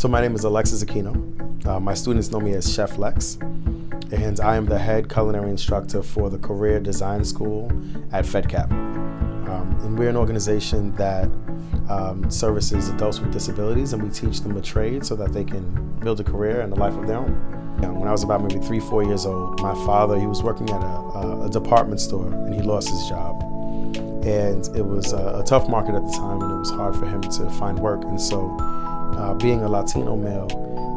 So my name is Alexis Aquino. My students know me as Chef Lex, and I am the head culinary instructor for the Career Design School at FedCap. And we're an organization that services adults with disabilities, and we teach them a trade so that they can build a career and a life of their own. When I was about maybe 3-4 years old, my father, he was working at a department store, and he lost his job. And it was a tough market at the time, and it was hard for him to find work. And so being a Latino male,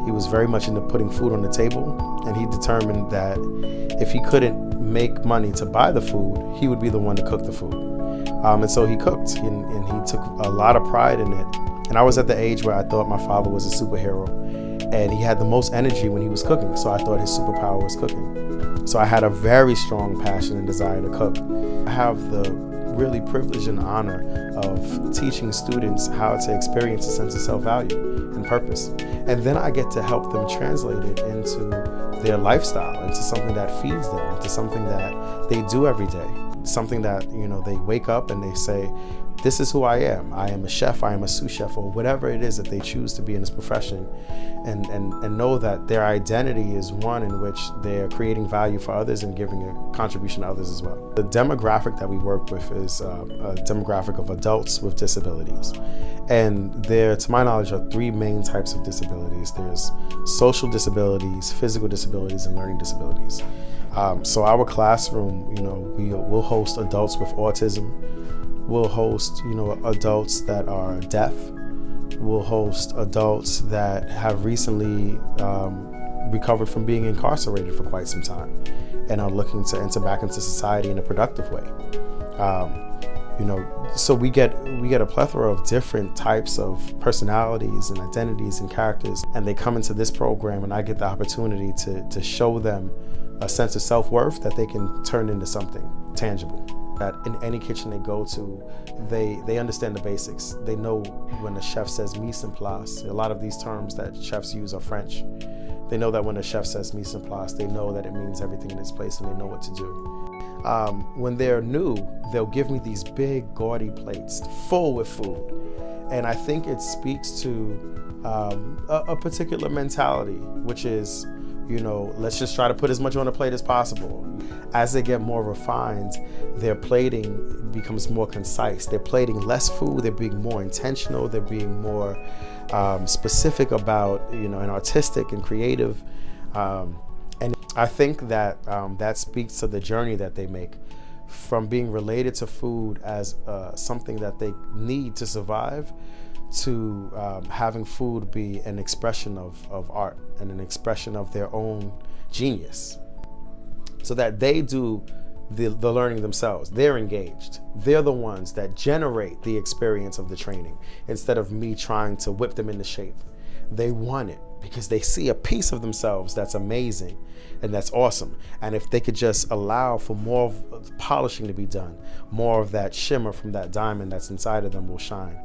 he was very much into putting food on the table, and he determined that if he couldn't make money to buy the food, he would be the one to cook the food. And so he cooked, and he took a lot of pride in it. And I was at the age where I thought my father was a superhero, and he had the most energy when he was cooking, so I thought his superpower was cooking. So I had a very strong passion and desire to cook. I have the really privilege and honor of teaching students how to experience a sense of self-value and purpose. And then I get to help them translate it into their lifestyle, into something that feeds them, into something that they do every day. Something that, they wake up and they say, this is who I am. I am a chef, I am a sous chef, or whatever it is that they choose to be in this profession, and know that their identity is one in which they're creating value for others and giving a contribution to others as well. The demographic that we work with is a demographic of adults with disabilities. And there, to my knowledge, are 3 main types of disabilities. There's social disabilities, physical disabilities, and learning disabilities. So our classroom, we'll host adults with autism. We'll host, adults that are deaf. We'll host adults that have recently recovered from being incarcerated for quite some time and are looking to enter back into society in a productive way. So we get a plethora of different types of personalities and identities and characters, and they come into this program, and I get the opportunity to show them a sense of self-worth that they can turn into something tangible. That in any kitchen they go to, they understand the basics. They know when a chef says mise en place. A lot of these terms that chefs use are French. They know that when a chef says mise en place, they know that it means everything in its place, and they know what to do. When they're new, they'll give me these big, gaudy plates full with food. And I think it speaks to a particular mentality, which is, let's just try to put as much on the plate as possible. As they get more refined, their plating becomes more concise. They're plating less food, they're being more intentional, they're being more specific about, and artistic and creative. And I think that that speaks to the journey that they make from being related to food as something that they need to survive, to having food be an expression of art and an expression of their own genius, so that they do the learning themselves. They're engaged. They're the ones that generate the experience of the training, instead of me trying to whip them into shape. They want it because they see a piece of themselves that's amazing and that's awesome. And if they could just allow for more of polishing to be done, more of that shimmer from that diamond that's inside of them will shine.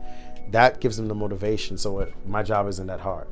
That gives them the motivation, so my job isn't that hard.